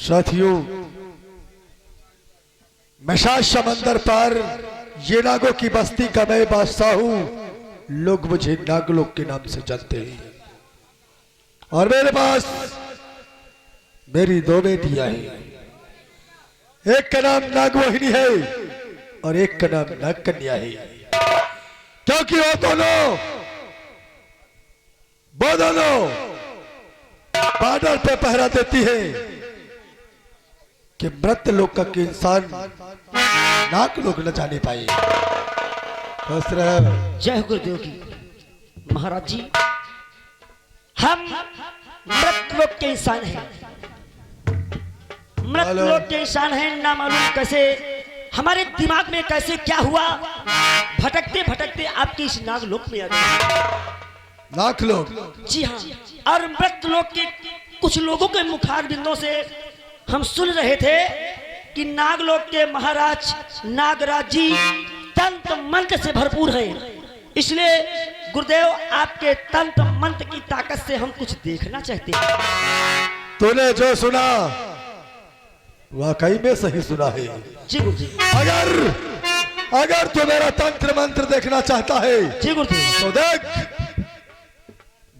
साथियों, मशाज समंदर पर ये नागों की बस्ती का मैं बादशाह हूं। लोग मुझे नागलोक के नाम से जानते हैं और मेरे पास मेरी दो बेटियां हैं। एक का नाम नागवाहिनी है और एक का नाम नागकन्या है, क्योंकि वो दोनों बॉर्डर पे पहरा देती है कि मृत लोक का कि इंसान नाग लोग न जाने पाए। जय गुरुदेव की। महाराज जी, हम मृत लोक के इंसान हैं, मृत लोक के इंसान हैं। ना मालूम कैसे हमारे दिमाग में कैसे क्या हुआ, भटकते भटकते आपके इस नागलोक में आ गए। नागलोक? जी हाँ। और मृत लोक के कुछ लोगों के मुखार बिंदों से हम सुन रहे थे कि नागलोक के महाराज नागराज जी तंत्र मंत्र से भरपूर हैं। इसलिए गुरुदेव, आपके तंत्र मंत्र की ताकत से हम कुछ देखना चाहते हैं। तूने जो सुना वाकई में सही सुना है। जी गुरुदेव। अगर तू मेरा तंत्र मंत्र देखना चाहता है, जी गुरुदेव, तो देख,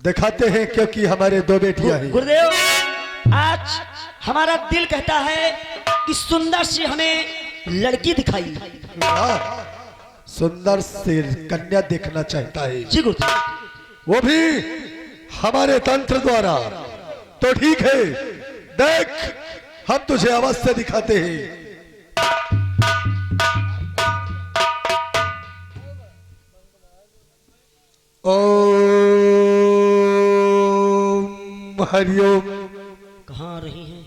दिखाते हैं, क्योंकि हमारे दो बेटियां हैं। गुरुदेव, आज हमारा दिल कहता है कि सुंदर सी हमें लड़की दिखाई। सुंदर सी कन्या देखना चाहता है। जी गुरुदेव, वो भी हमारे तंत्र द्वारा। तो ठीक है, देख, हम तुझे अवश्य दिखाते हैं। ओम हरिओम। कहाँ रही हैं?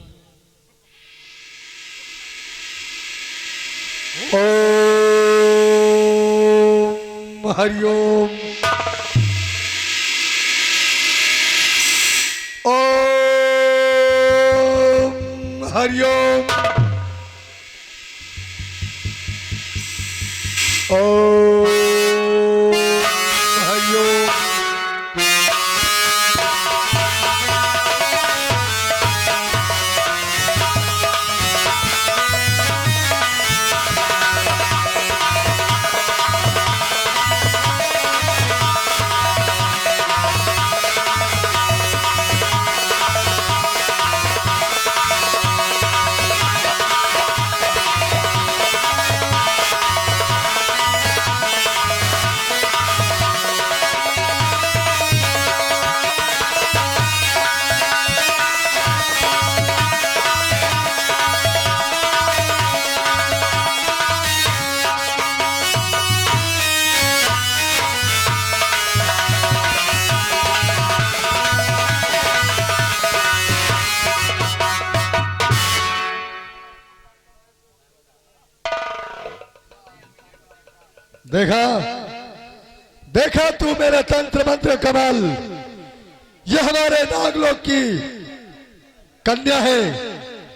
ओम हरिओम। ओम हरिओम। ओम हरिओम। देखा देखा तू मेरे तंत्र मंत्र कमाल। ये हमारे नागलोक की कन्या है,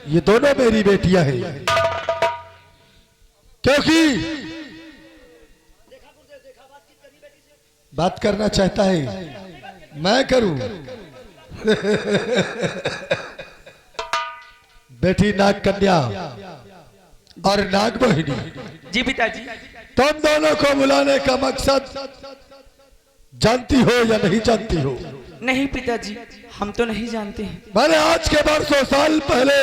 ये दोनों मेरी बेटियां हैं। क्योंकि बात करना चाहता है, मैं करूं। बेटी नाग कन्या और नागवाहिनी। जी पिताजी। तुम दोनों को बुलाने का मकसद जानती हो या नहीं जानती हो? नहीं पिताजी, हम तो नहीं जानते हैं। मैंने आज के बरसों साल पहले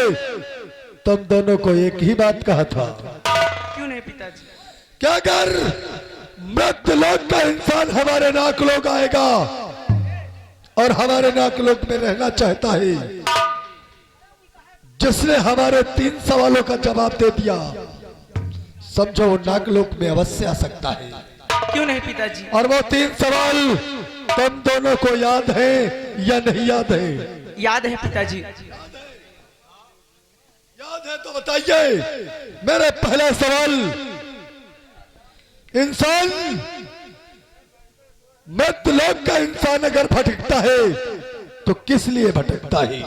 तुम दोनों को एक ही बात कहा था। क्यों नहीं पिताजी? क्या अगर मृत लोक का इंसान हमारे नागलोक आएगा और हमारे नागलोक में रहना चाहता है, जिसने हमारे 3 सवालों का जवाब दे दिया, समझो वो नागलोक में अवश्य आ सकता है। क्यों नहीं पिताजी? और वो 3 सवाल तुम दोनों को याद है या नहीं याद है? याद है पिताजी। याद है तो बताइए। मेरा पहला सवाल, इंसान, मृत लोक का इंसान अगर भटकता है तो किस लिए भटकता है?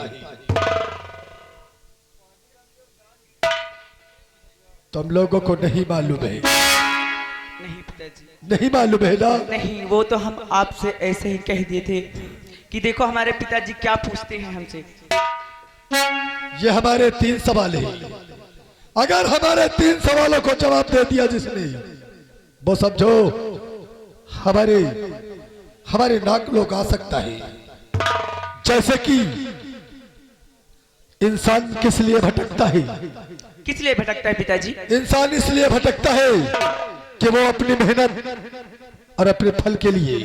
तुम लोगों को नहीं मालूम है? नहीं पिताजी, नहीं मालूम है ना? नहीं, वो तो हम आपसे ऐसे ही कह दिए थे कि देखो हमारे पिताजी क्या पूछते हैं हमसे। ये हमारे 3 सवाल हैं। अगर हमारे 3 सवालों को जवाब दे दिया जिसने, वो समझो हमारे नाक लोग आ सकता है। जैसे कि इंसान किस लिए भटकता है? किस लिए भटकता है पिताजी? इंसान इसलिए भटकता है कि वो अपनी मेहनत और अपने फल के लिए।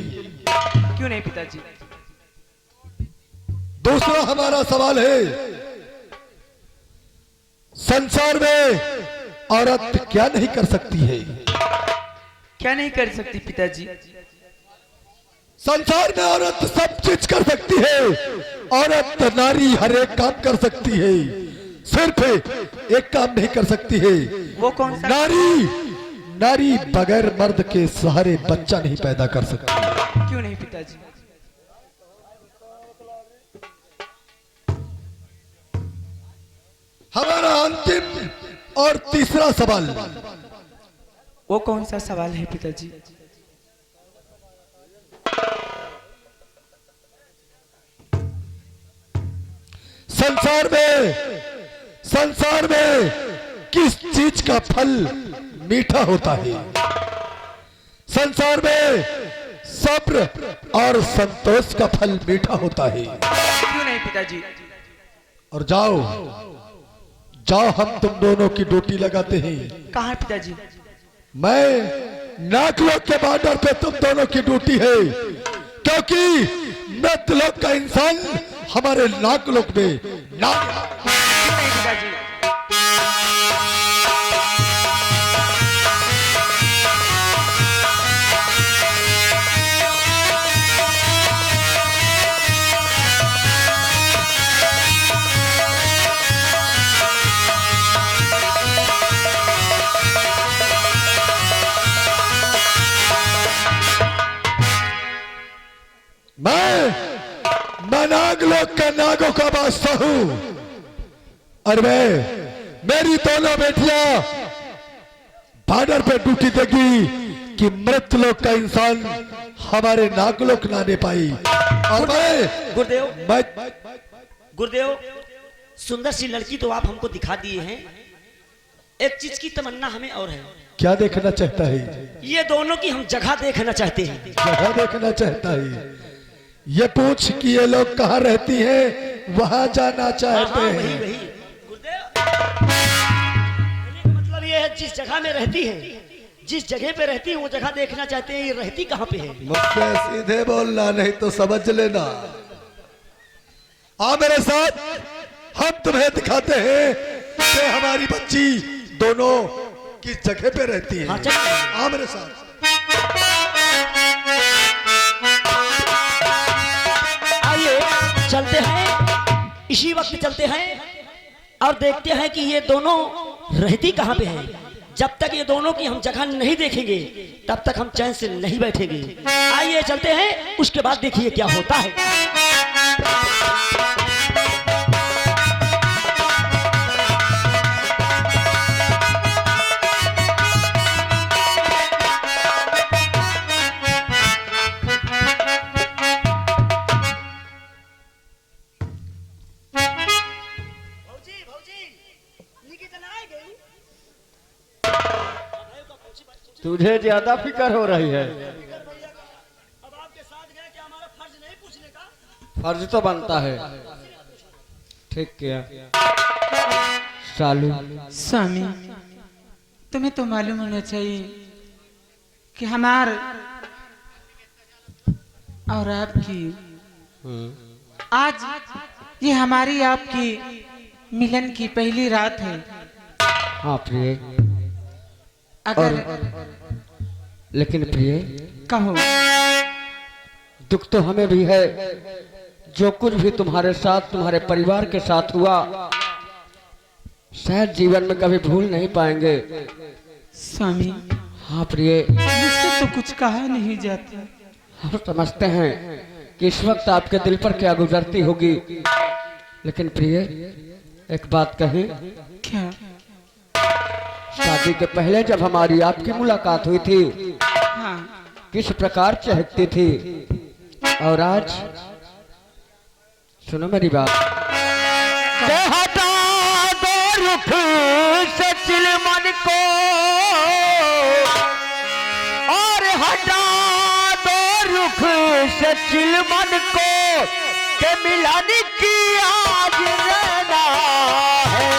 क्यों नहीं पिताजी? दूसरा हमारा सवाल है, संसार में औरत क्या नहीं कर सकती है? क्या नहीं कर सकती पिताजी? संसार में औरत सब चीज कर सकती है। औरत नारी हर एक काम कर सकती है, सिर्फ एक काम नहीं कर सकती है। वो कौन सा? नारी बगैर मर्द के सहारे बच्चा नहीं पैदा कर सकती। क्यों नहीं पिताजी? हमारा अंतिम और तीसरा सवाल, वो कौन सा सवाल है पिताजी? संसार में किस चीज का फल मीठा होता है? संसार में सब्र और संतोष का फल मीठा होता है। क्यों नहीं पिताजी? और जाओ हम तुम दोनों की ड्यूटी लगाते हैं। कहाँ है पिताजी? मैं नागलोक के बॉर्डर पे तुम दोनों की ड्यूटी है, क्योंकि मृतलोक का इंसान हमारे नागलोक में क्यों नहीं पिताजी? मैं नागलोक का नागों का बादशाह हूं, और मेरी दोनों बेटियां बॉर्डर पे ड्यूटी देगी कि मृतलोक का इंसान हमारे नागलोक ना दे पाई। और गुरुदेव, सुंदर सी लड़की तो आप हमको दिखा दिए हैं, एक चीज की तमन्ना हमें और है। क्या देखना चाहता है? ये दोनों की हम जगह देखना चाहते हैं। जगह देखना चाहता है? ये पूछ कि ये लोग कहाँ रहती हैं, वहां जाना चाहते हैं। वही गुरुदेव, मतलब ये है जिस जगह में रहती है, जिस जगह पे रहती है वो जगह देखना चाहते हैं। ये रहती कहाँ पे है? मुझसे सीधे बोलना, नहीं तो समझ लेना। आ मेरे साथ, हम तुम्हें दिखाते हैं कि हमारी बच्ची दोनों किस जगह पे रहती है। हाँ, आ मेरे साथ। चलते हैं, इसी वक्त चलते हैं और देखते हैं कि ये दोनों रहती कहाँ पे हैं। जब तक ये दोनों की हम जगह नहीं देखेंगे तब तक हम चैन से नहीं बैठेंगे। आइए चलते हैं, उसके बाद देखिए क्या होता है। तुझे ज्यादा फिक्र हो रही है। अब आपके साथ गए, क्या हमारा फर्ज नहीं पूछने का? फर्ज तो बनता है। ठीक किया सालू। स्वामी, तुम्हें तो मालूम होना चाहिए कि हमार और आपकी आज ये हमारी आपकी मिलन की पहली रात है। हाँ प्रिय, अगर लेकिन प्रिय कहो, दुख तो हमें भी है। जो कुछ भी तुम्हारे साथ, तुम्हारे परिवार के साथ हुआ, शायद जीवन में कभी भूल नहीं पाएंगे। स्वामी, हाँ प्रिय, मुझसे तो कुछ कहा नहीं जाता। हम समझते हैं कि इस वक्त आपके दिल पर क्या गुजरती होगी, लेकिन प्रिय एक बात कहें। क्या? शादी के पहले जब हमारी आपकी मुलाकात हुई थी, हाँ, किस प्रकार चहकती थी, और आज सुनो मेरी बात। रुख से चिलमन को और हटा दो रुख से चिलमन को के मिलन की आज रहना है।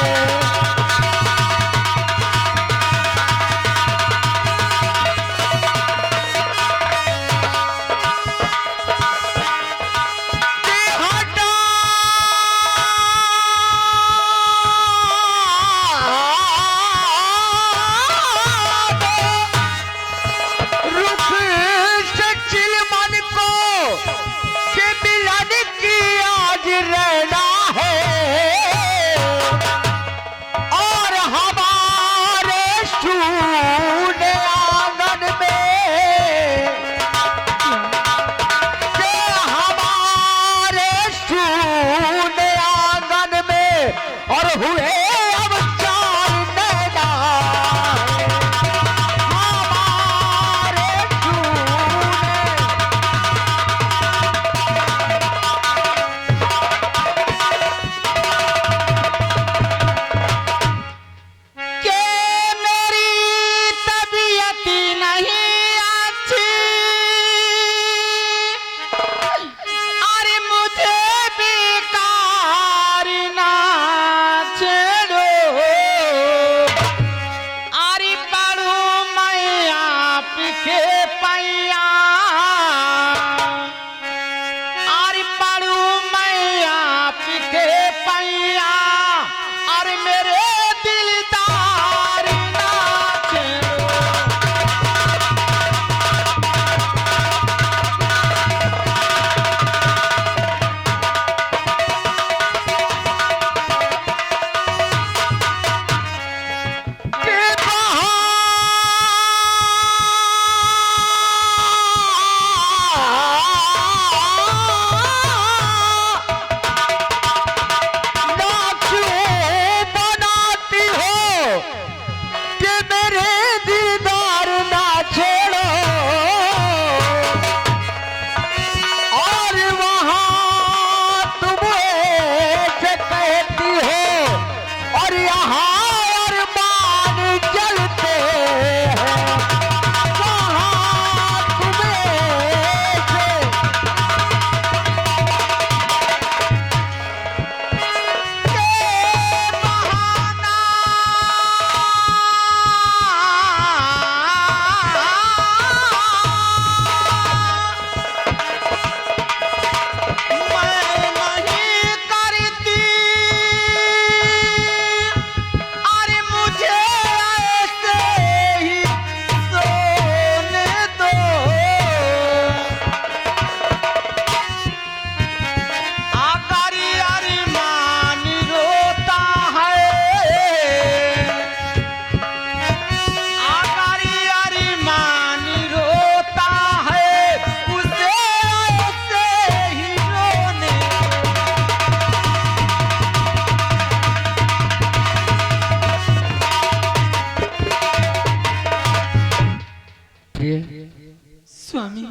स्वामी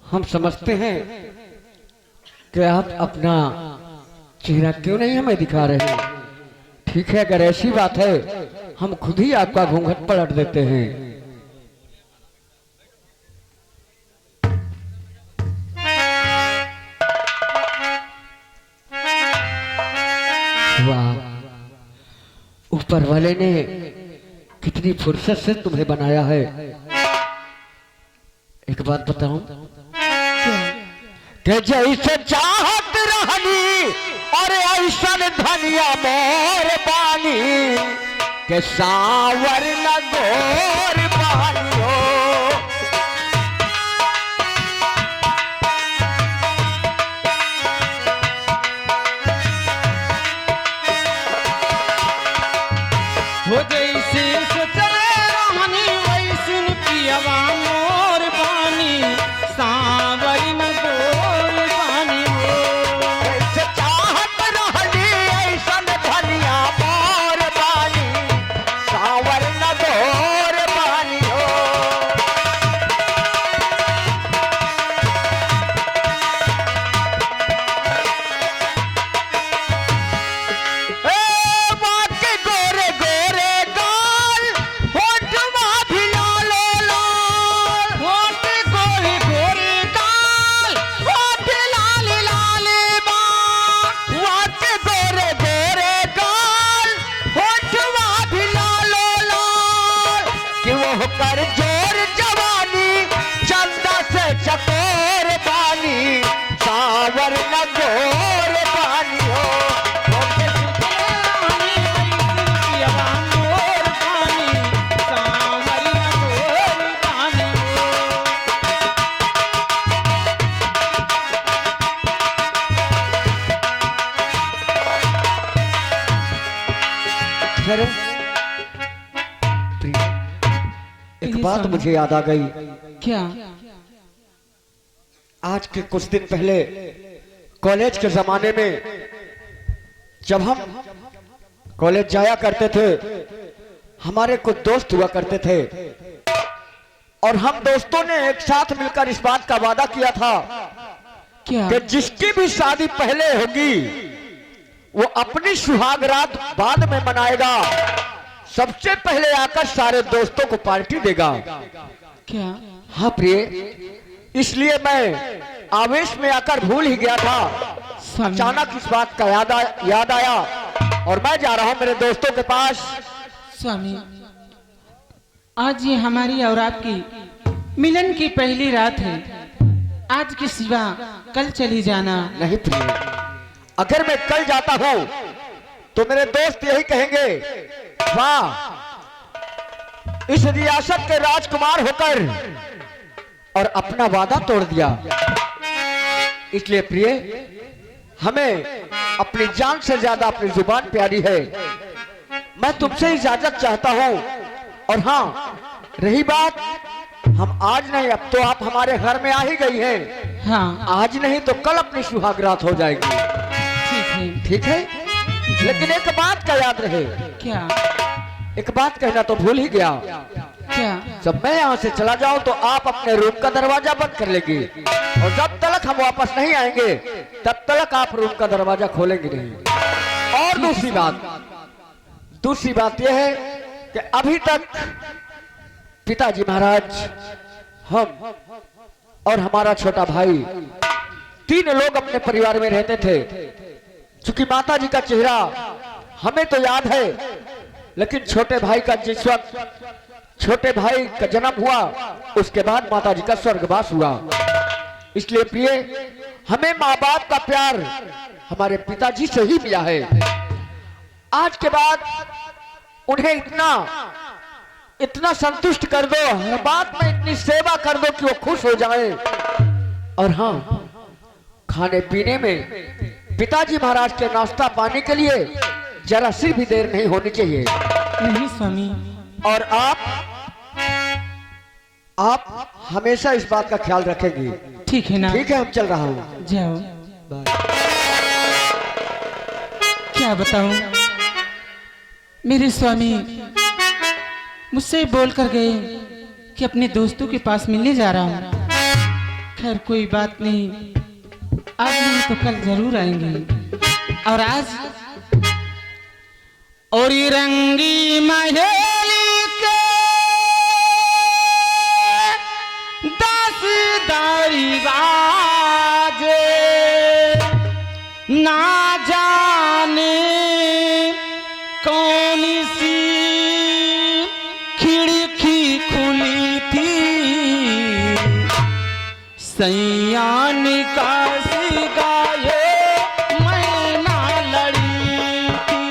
हम समझते हैं कि आप अपना चेहरा क्यों नहीं हमें दिखा रहे। ठीक है, अगर ऐसी बात है हम खुद ही आपका घूंघट पलट देते हैं। वाह, ऊपर वाले ने कितनी फुर्सत से तुम्हें बनाया है। एक बात बताऊं कि जैसे चाहत रहनी और ऐसा धनिया मोर पानी के सावर न गोर पानी हो। हो जैसे सोचले रहनी वैसन पियवा मोर पानी सावर न गोर पानी हो। जैसे चाहत रहनी ऐसा धनिया मोर पानी सावर न गोर पानी हो। ए बाकी खैर प्रिय, एक ये बात स्वामी। मुझे याद आ गई। क्या? आज के कुछ दिन पहले कॉलेज के जमाने में जब हम कॉलेज जाया करते थे, हमारे कुछ दोस्त हुआ करते थे और हम दोस्तों ने एक साथ मिलकर इस बात का वादा किया था क्या? कि जिसकी भी शादी पहले होगी वो अपनी सुहाग रात बाद में मनाएगा, सबसे पहले आकर सारे दोस्तों को पार्टी देगा। क्या? हाँ प्रिय, इसलिए मैं आवेश में आकर भूल ही गया था। स्वामी। अचानक इस बात का याद आया और मैं जा रहा हूँ मेरे दोस्तों के पास। स्वामी, आज ये हमारी और आपकी मिलन की पहली रात है। आज के सिवा कल चली जाना। नहीं प्रिय, अगर मैं कल जाता हूँ तो मेरे दोस्त यही कहेंगे, वाह इस रियासत के राजकुमार होकर और अपना वादा तोड़ दिया। इसलिए प्रिय, हमें अपनी जान से ज्यादा अपनी जुबान प्यारी है। मैं तुमसे इजाजत चाहता हूँ। और हाँ, रही बात, हम आज नहीं, अब तो आप हमारे घर में आ ही गई हैं। हाँ, आज नहीं तो कल अपनी सुहागरात हो जाएगी। ठीक है। ठीक है, लेकिन एक बात का याद रहे। क्या? एक बात कहना तो भूल ही गया। क्या? जब मैं यहाँ से चला जाऊं तो आप अपने रूम का दरवाजा बंद कर लेंगे और जब तक हम वापस नहीं आएंगे तब तक आप रूम का दरवाजा खोलेंगे नहीं। और दूसरी बात यह है कि अभी तक पिताजी महाराज, हम और हमारा छोटा भाई, तीन लोग अपने परिवार में रहते थे। चूंकि माता जी का चेहरा हमें तो याद है, लेकिन छोटे भाई का जिस वक्त छोटे भाई का जन्म हुआ उसके बाद माता जी का स्वर्गवास हुआ। इसलिए प्रिय, हमें माँ बाप का प्यार हमारे पिताजी से ही मिला है। आज के बाद उन्हें इतना संतुष्ट कर दो, हर बात में इतनी सेवा कर दो कि वो खुश हो जाए। और हाँ, खाने पीने में पिताजी महाराज के नाश्ता पानी के लिए जरा सी भी देर नहीं होनी चाहिए। नहीं स्वामी। और आप हमेशा इस बात का ख्याल रखेंगे। ठीक है ना? ठीक है, हम चल रहा हूँ। जाओ। बाय। क्या बताऊं, मेरे स्वामी मुझसे बोल कर गए कि अपने दोस्तों के पास मिलने जा रहा हूं। खैर कोई बात नहीं, आज नहीं तो कल जरूर आएंगे। और आज और ये रंगी महेली के दासदारी बाजे, ना जाने कौन सी खिड़की खुली थी, सैयान का सिगाए मैना लड़ी थी,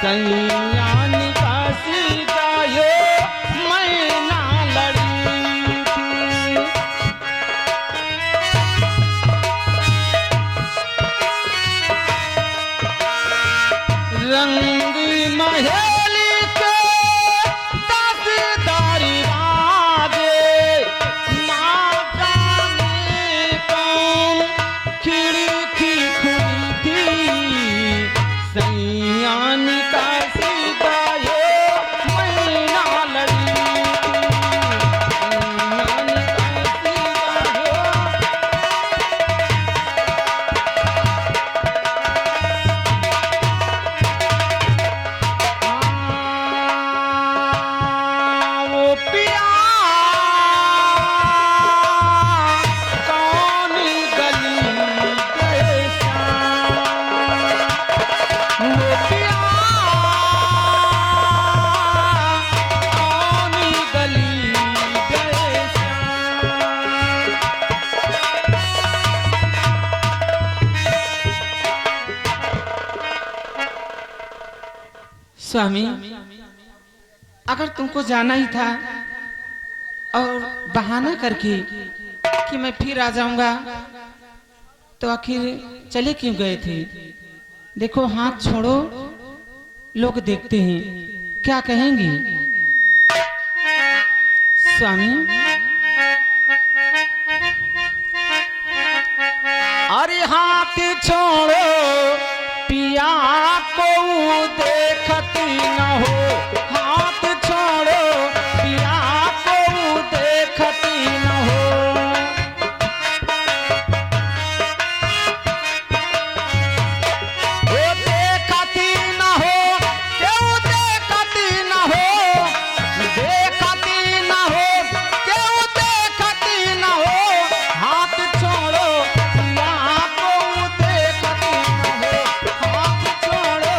सैयान का सिगाए मैना लड़ी थी। रंग महेली के दासदारी बाजे, ना जाने कौन खिड़की खुली थी, सैयान का सिगाए मैना लड़ी थी, सैयान का सिगाए। वो पिया कौन गली के शाम, वो पिया कौन गली के शाम। स्वामी, अगर तुमको जाना ही था और बहाना करके कि मैं फिर आ जाऊंगा तो आखिर चले क्यों गए थे? देखो हाथ छोड़ो, लोग देखते हैं क्या कहेंगे। स्वामी अरे हाथ छोड़ो पिया को देखती न हो, हाथ छोड़ो पिया को देखती न हो। ओ देखती न हो, क्यों देखती न हो, देखती न हो, क्यों देखती न हो, हाथ छोड़ो पिया को देखती न हो, हाथ छोड़ो।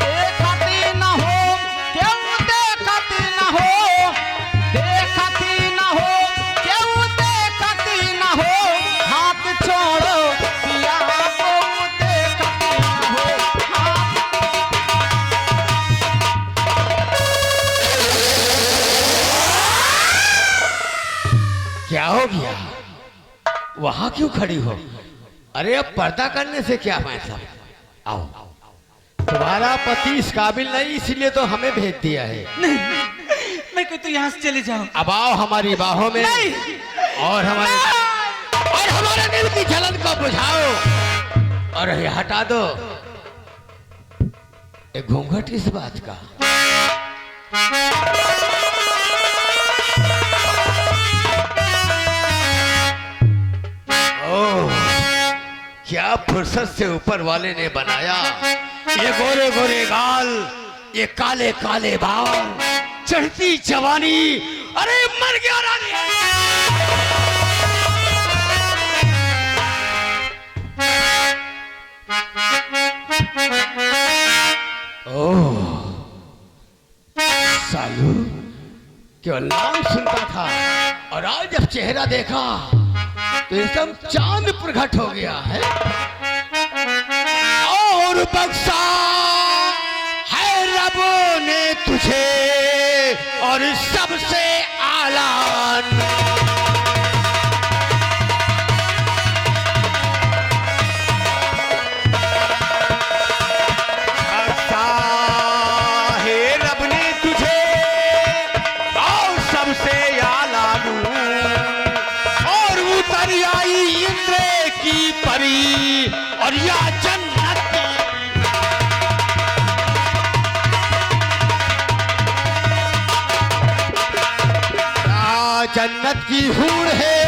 देखती न हो, क्यों देखती न हो, देखती न हो, क्यों देखती न हो, हाथ छोड़ो पिया को देखती न हो, हाथ। क्या हो गया? वहां क्यों खड़ी हो? अरे अब पर्दा करने से क्या मतलब? आओ, तुम्हारा पति इस काबिल नहीं, इसलिए तो हमें भेज दिया है। मैं कोई तो यहाँ से चले जाओ। अब आओ हमारी बाहों में और हमारे दिल की जलन को बुझाओ और ये हटा दो एक घूंघट किस बात का। ओह, क्या फुर्सत से ऊपर वाले ने बनाया ये गोरे गोरे गाल, ये काले काले बाल, चढ़ती जवानी। अरे मर गया रानी। ओह सालू, केवल नाम सुनता था और आज जब चेहरा देखा तो एकदम चांद प्रकट हो गया है। और बख्शा है रब ने तुझे और सबसे आलान। बख्शा है रब ने तुझे और सबसे आलान। और उतर आई इंद्र की परी और या जन्नत की। या जन्नत की हूर है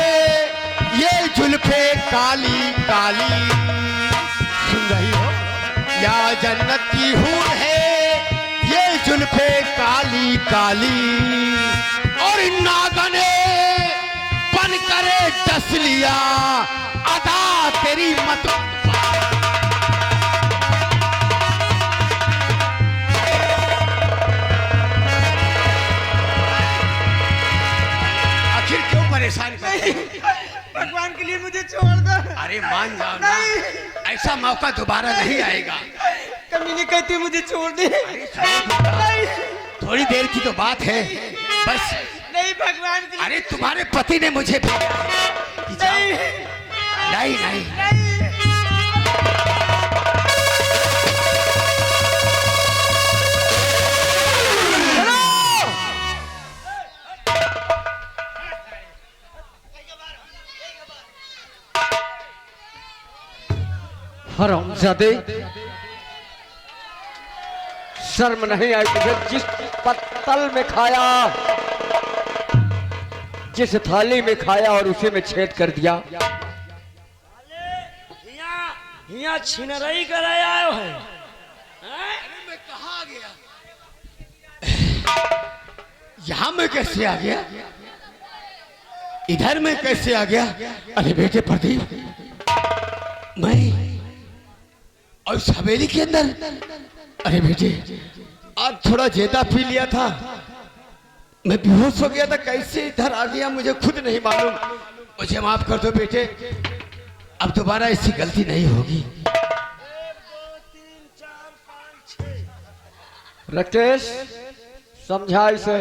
ये जुल्फे काली काली। सुन रही हो? या जन्नत की हूर है ये जुल्फे काली काली। और नागने बन करे डस लिया अदा तेरी मत। आखिर क्यों परेशान करते हो? भगवान के लिए मुझे छोड़ दो। अरे मान जाओ ना, ऐसा मौका दोबारा नहीं आएगा। कमीने कहती मुझे छोड़ दे। नहीं, थोड़ी देर की तो बात है बस। नहीं भगवान के लिए। अरे तुम्हारे पति ने मुझे भेजा है कि जाओ। नहीं नहीं, नहीं। हरामजादे, शर्म नहीं आई तुझे? जिस पत्तल में खाया, जिस थाली में खाया और उसी में छेद कर दिया। यहाँ छिनरई कराए आयो है। मैं कहाँ गया? यहाँ मैं कैसे आ गया? इधर मैं कैसे आ गया? अरे बेटे प्रदीप, मैं और इस हवेली के अंदर। अरे बेटे, आज थोड़ा ज्यादा पी लिया था, मैं बेहोश हो गया था। कैसे इधर आ गया मुझे खुद नहीं मालूम। मुझे माफ कर दो बेटे, अब दोबारा ऐसी गलती नहीं होगी। राकेश, समझा इसे।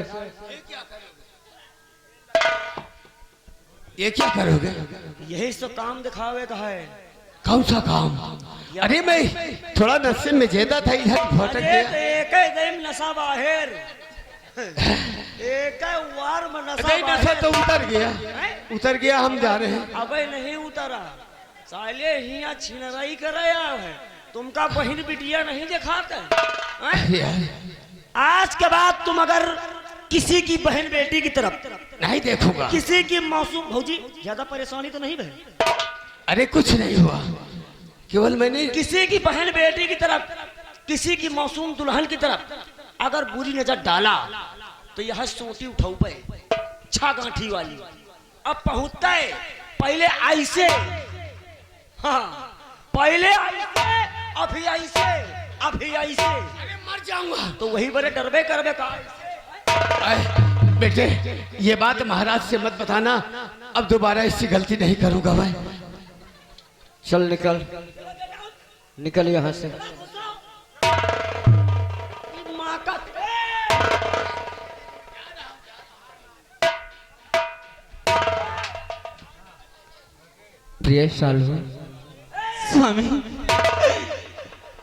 ये क्या करोगे? यही तो काम दिखावे का है। कौन सा काम? अरे मैं थोड़ा नशे में ज्यादा था, इधर भटक अरे तो गया। एक ही दिन नशा बाहर, एक ही वार में नशा अरे नशा बाहर। तो उतर गया, हैं? उतर गया, हम जा रहे हैं। अबे नहीं उतरा, साले हिया छिनराई करे आयो है, तुमका बहन बिटिया नहीं दिखाते हैं? यार आज के बाद तुम अगर किसी की बहन बेटी की तरफ, नहीं देखूंगा। किसी की मासूम, भौजी ज्यादा परेशानी तो नहीं बहन, अरे कुछ नहीं हुआ, केवल मैंने किसी की बहन बेटी की तरफ, किसी की मासूम दुल्हन की तरफ अगर बुरी नजर डाला तो यह सोटी उठाऊ पे छा गांठी वाली। अब पहुंचता है पहले ऐसे, हाँ पहले ऐसे, अभी ऐसे, अभी ऐसे, मर जाऊंगा। तो वही बड़े डरबे करबे का। बेटे ये बात महाराज से मत बताना, अब दोबारा इससे गलती नहीं करूंगा भाई। चल निकल, निकल यहाँ से। माँ का प्रिय सालू, स्वामी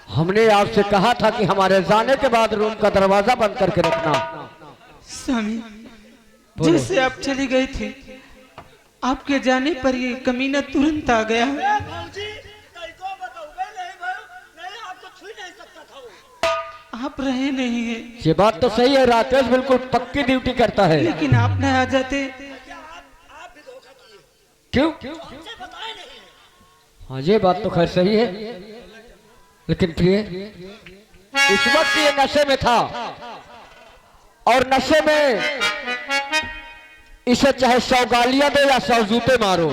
हमने आपसे कहा था कि हमारे जाने के बाद रूम का दरवाजा बंद करके रखना। स्वामी, जैसे आप चली गई थी, आपके जाने पर ये कमीना तुरंत आ गया। आप रहे नहीं है, ये बात तो सही है, राकेश बिल्कुल पक्की ड्यूटी करता है। लेकिन आप न आ जाते। क्यों? हाँ ये बात तो खैर सही है, लेकिन प्रिय इस वक्त ये नशे में था, और नशे में इसे चाहे 100 गालियां दो या 100 जूते मारो,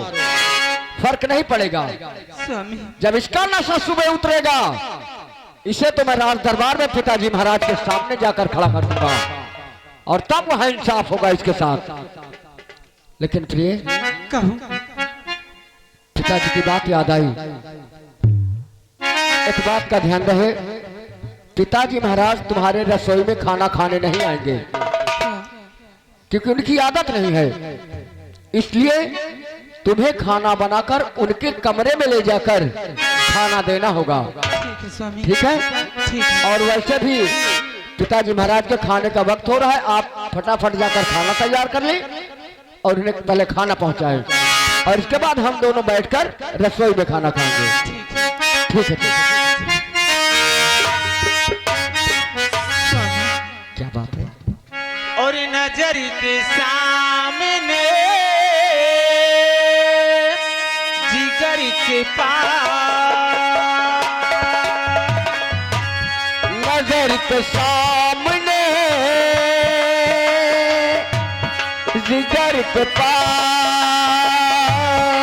फर्क नहीं पड़ेगा। स्वामी जब इसका नशा सुबह उतरेगा, इसे तो मैं राज दरबार में पिताजी महाराज के सामने जाकर खड़ा कर दूंगा, और तब वहां इंसाफ होगा इसके साथ। लेकिन प्रिय कहूँ, पिताजी की बात याद आई, एक बात का ध्यान रहे, पिताजी महाराज तुम्हारे रसोई में खाना खाने नहीं आएंगे, क्योंकि उनकी आदत नहीं है। इसलिए तुम्हें खाना बनाकर उनके कमरे में ले जाकर खाना देना होगा, ठीक है स्वामी, ठीक है? ठीक है। और वैसे भी पिताजी महाराज के खाने का वक्त हो रहा है, आप फटाफट जाकर खाना तैयार कर लें और उन्हें पहले खाना पहुंचाएं, और इसके बाद हम दोनों बैठकर रसोई में खाना खाएंगे। ठीक है, ठीक है। क्या बात है? और नजर के सामने जिगर के पास, नजर के सामने जिगर के पास